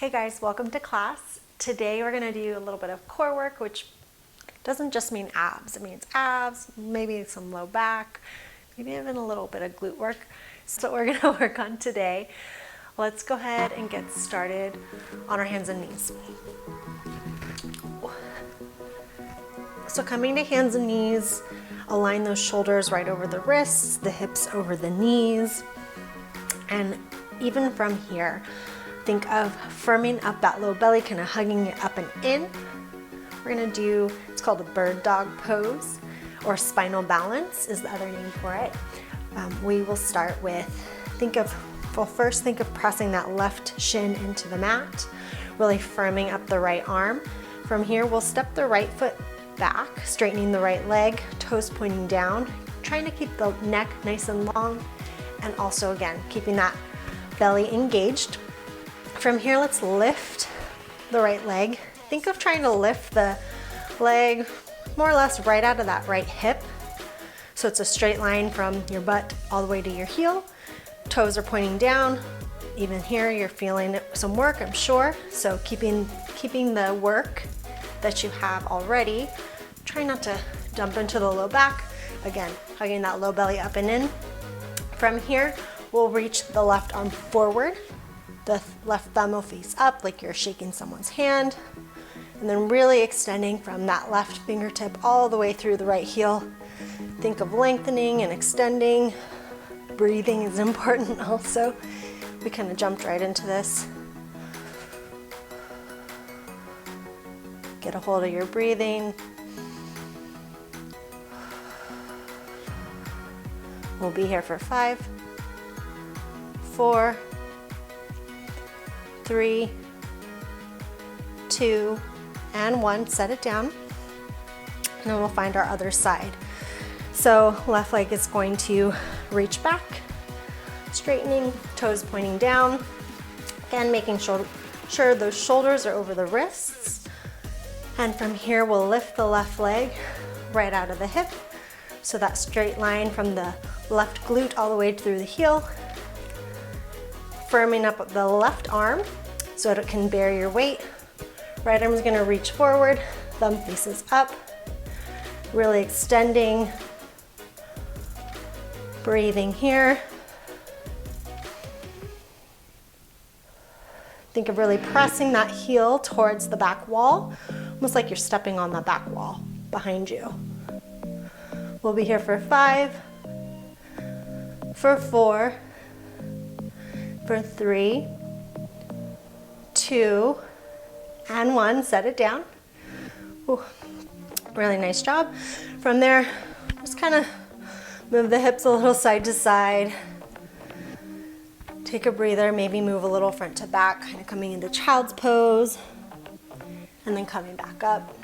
Hey guys, welcome to class. Today we're going to do a little bit of core work, which doesn't just mean abs. It means abs, maybe some low back, maybe even a little bit of glute work. So we're going to work on today. Let's go ahead and get started on our hands and knees. So coming to hands and knees, align those shoulders right over the wrists, the hips over the knees, and even from here, think of firming up that low belly, kind of hugging it up and in. We're gonna do, it's called a bird dog pose, or spinal balance is the other name for it. We will start with, first think of pressing that left shin into the mat, really firming up the right arm. From here, we'll step the right foot back, straightening the right leg, toes pointing down, trying to keep the neck nice and long, and also again, keeping that belly engaged. From here, let's lift the right leg. Think of trying to lift the leg more or less right out of that right hip. So it's a straight line from your butt all the way to your heel. Toes are pointing down. Even here, you're feeling some work, I'm sure. So keeping the work that you have already. Try not to dump into the low back. Again, hugging that low belly up and in. From here, we'll reach the left arm forward. The left thumb will face up like you're shaking someone's hand. And then really extending from that left fingertip all the way through the right heel. Think of lengthening and extending. Breathing is important also. We kind of jumped right into this. Get a hold of your breathing. We'll be here for 5, 4, 3, 2, and 1. Set it down. And then we'll find our other side. So left leg is going to reach back, straightening, toes pointing down. Again, making sure those shoulders are over the wrists. And from here, we'll lift the left leg right out of the hip. So that straight line from the left glute all the way through the heel. Firming up the left arm so it can bear your weight. Right arm is going to reach forward, thumb faces up. Really extending. Breathing here. Think of really pressing that heel towards the back wall, almost like you're stepping on the back wall behind you. We'll be here for 5, for 4, for 3, 2, and 1. Set it down. Ooh, really nice job. From there, just kind of move the hips a little side to side. Take a breather, maybe move a little front to back, kind of coming into child's pose, and then coming back up.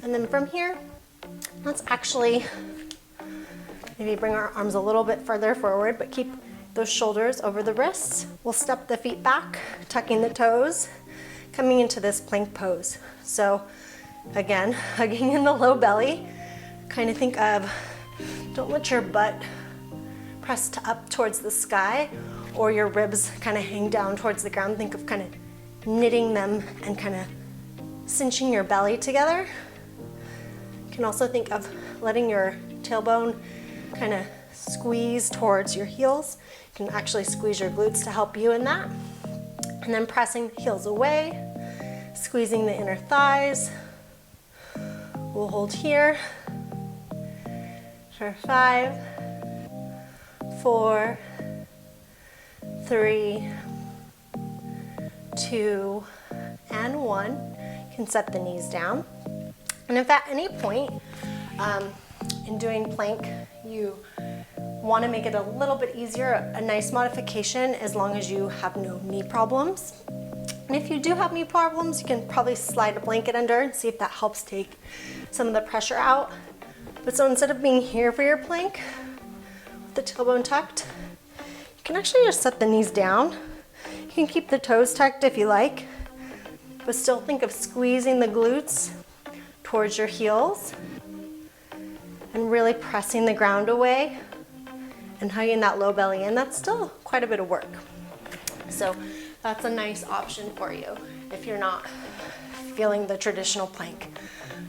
And then from here, let's actually maybe bring our arms a little bit further forward, but keep those shoulders over the wrists. We'll step the feet back, tucking the toes, coming into this plank pose. So again, hugging in the low belly. Kind of think of, don't let your butt press up towards the sky or your ribs kind of hang down towards the ground. Think of kind of knitting them and kind of cinching your belly together. You can also think of letting your tailbone kind of squeeze towards your heels. You can actually squeeze your glutes to help you in that. And then pressing the heels away, squeezing the inner thighs. We'll hold here for 5, 4, 3, 2, and 1. You can set the knees down. And if at any point in doing plank you want to make it a little bit easier, a nice modification as long as you have no knee problems. And if you do have knee problems, you can probably slide a blanket under and see if that helps take some of the pressure out. But so instead of being here for your plank, with the tailbone tucked, you can actually just set the knees down. You can keep the toes tucked if you like, but still think of squeezing the glutes towards your heels and really pressing the ground away and hugging that low belly in, that's still quite a bit of work. So that's a nice option for you if you're not feeling the traditional plank.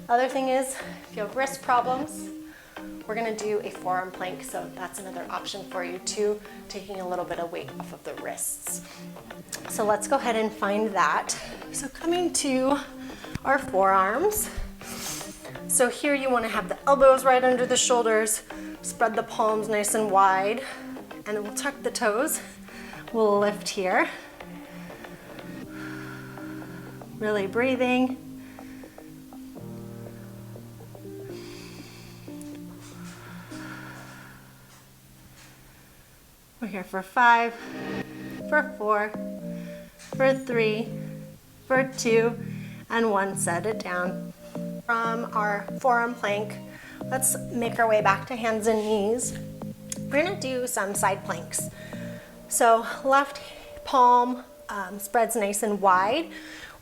Other thing is, if you have wrist problems, we're gonna do a forearm plank, so that's another option for you too, taking a little bit of weight off of the wrists. So let's go ahead and find that. So coming to our forearms. So here you wanna have the elbows right under the shoulders, spread the palms nice and wide, and then we'll tuck the toes. We'll lift here. Really breathing. We're here for 5, for 4, for 3, for 2, and 1. Set it down. From our forearm plank, let's make our way back to hands and knees. We're gonna do some side planks. So left palm spreads nice and wide.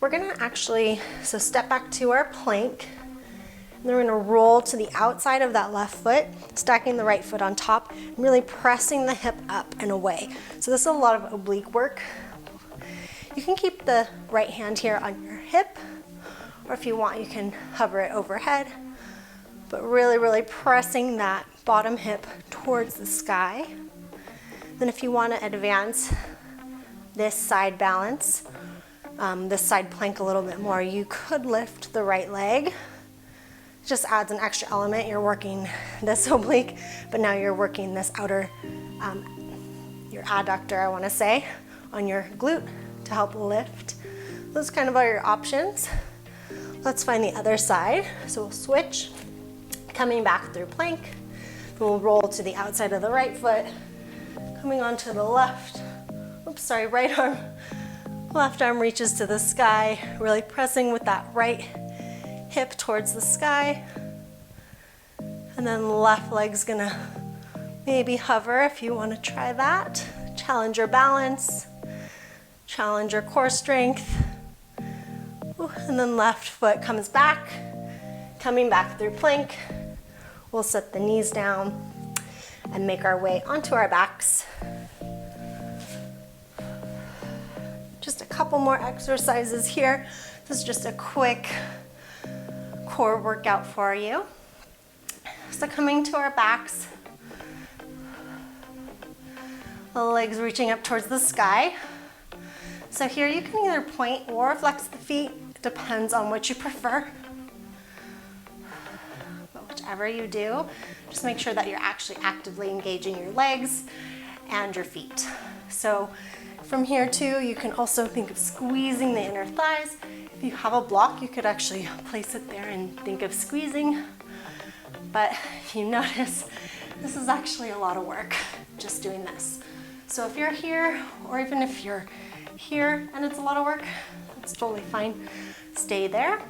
We're gonna actually, so step back to our plank, and then we're gonna roll to the outside of that left foot, stacking the right foot on top, and really pressing the hip up and away. So this is a lot of oblique work. You can keep the right hand here on your hip, or if you want, you can hover it overhead, but really, really pressing that bottom hip towards the sky. Then if you wanna advance this side balance, this side plank a little bit more, you could lift the right leg. Just adds an extra element. You're working this oblique, but now you're working this outer, your adductor, I wanna say, on your glute to help lift. Those kind of are your options. Let's find the other side. So we'll switch, coming back through plank. We'll roll to the outside of the right foot, coming onto the left, right arm. Left arm reaches to the sky, really pressing with that right hip towards the sky. And then left leg's gonna maybe hover if you wanna try that. Challenge your balance, challenge your core strength. And then left foot comes back, coming back through plank. We'll set the knees down and make our way onto our backs. Just a couple more exercises here. This is just a quick core workout for you. So coming to our backs, the legs reaching up towards the sky. So here you can either point or flex the feet. It depends on what you prefer. But whichever you do, just make sure that you're actually actively engaging your legs and your feet. So from here too, you can also think of squeezing the inner thighs. If you have a block, you could actually place it there and think of squeezing. But if you notice, this is actually a lot of work just doing this. So if you're here, or even if you're here and it's a lot of work, that's totally fine. Stay there.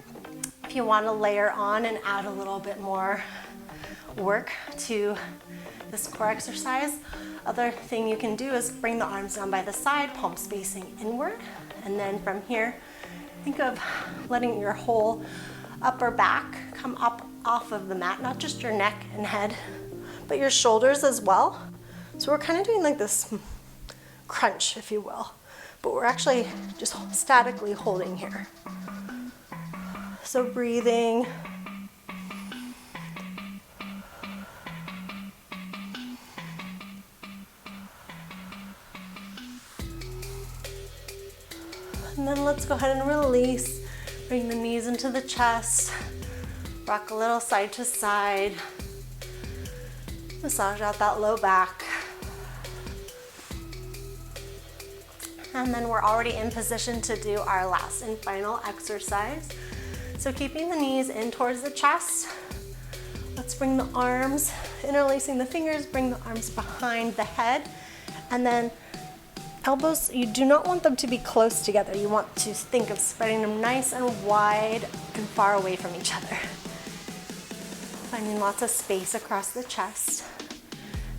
If you want to layer on and add a little bit more work to this core exercise, other thing you can do is bring the arms down by the side, palms facing inward, and then from here, think of letting your whole upper back come up off of the mat, not just your neck and head, but your shoulders as well. So we're kind of doing like this crunch, if you will, but we're actually just statically holding here. So breathing. And then let's go ahead and release. Bring the knees into the chest. Rock a little side to side. Massage out that low back. And then we're already in position to do our last and final exercise. So keeping the knees in towards the chest. Let's bring the arms, interlacing the fingers, bring the arms behind the head. And then elbows, you do not want them to be close together. You want to think of spreading them nice and wide and far away from each other. Finding lots of space across the chest.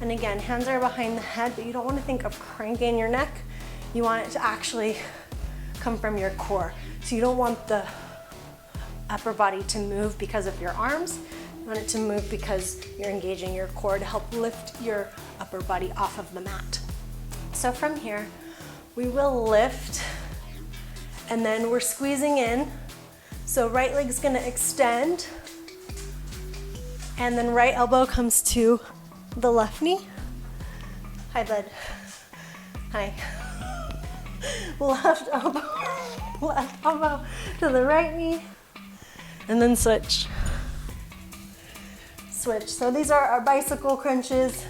And again, hands are behind the head, but you don't want to think of cranking your neck. You want it to actually come from your core. So you don't want the upper body to move because of your arms. You want it to move because you're engaging your core to help lift your upper body off of the mat. So from here, we will lift, and then we're squeezing in. So right leg's gonna extend, and then right elbow comes to the left knee. Hi, bud. Hi. Left elbow to the right knee, and then switch. Switch. So these are our bicycle crunches.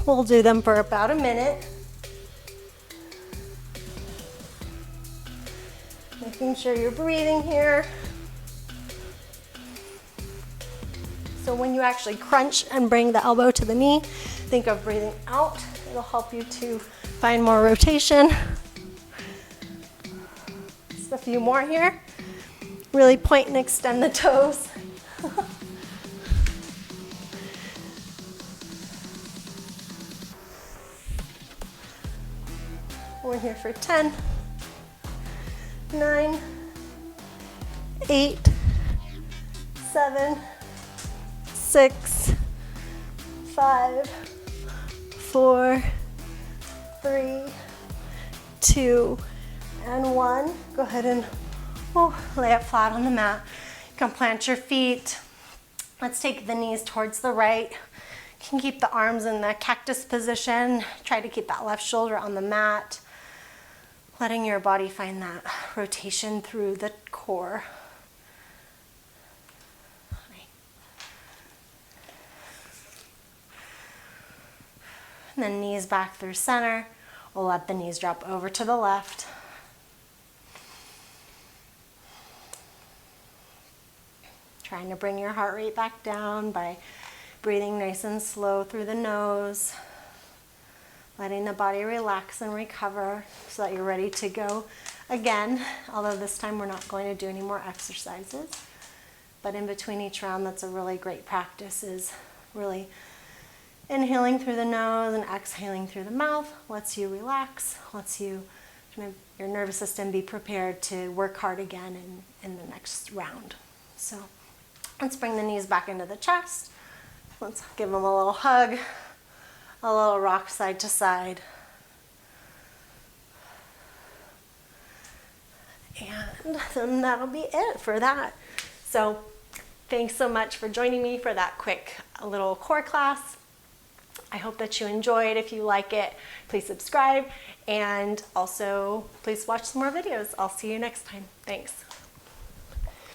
We'll do them for about a minute. Making sure you're breathing here. So when you actually crunch and bring the elbow to the knee, think of breathing out. It'll help you to find more rotation. Just a few more here. Really point and extend the toes. We're here for 10, 9, 8, 7, 6, 5, 4, 3, 2, and 1. Go ahead and lay it flat on the mat. You can plant your feet. Let's take the knees towards the right. You can keep the arms in the cactus position. Try to keep that left shoulder on the mat. Letting your body find that rotation through the core. And then knees back through center. We'll let the knees drop over to the left. Trying to bring your heart rate back down by breathing nice and slow through the nose. Letting the body relax and recover so that you're ready to go again. Although this time we're not going to do any more exercises. But in between each round, that's a really great practice, is really inhaling through the nose and exhaling through the mouth. Lets you relax, lets you, your nervous system be prepared to work hard again in the next round. So let's bring the knees back into the chest. Let's give them a little hug. A little rock side to side. And then that'll be it for that. So thanks so much for joining me for that quick little core class. I hope that you enjoyed. If you like it, please subscribe, and also please watch some more videos. I'll see you next time. Thanks.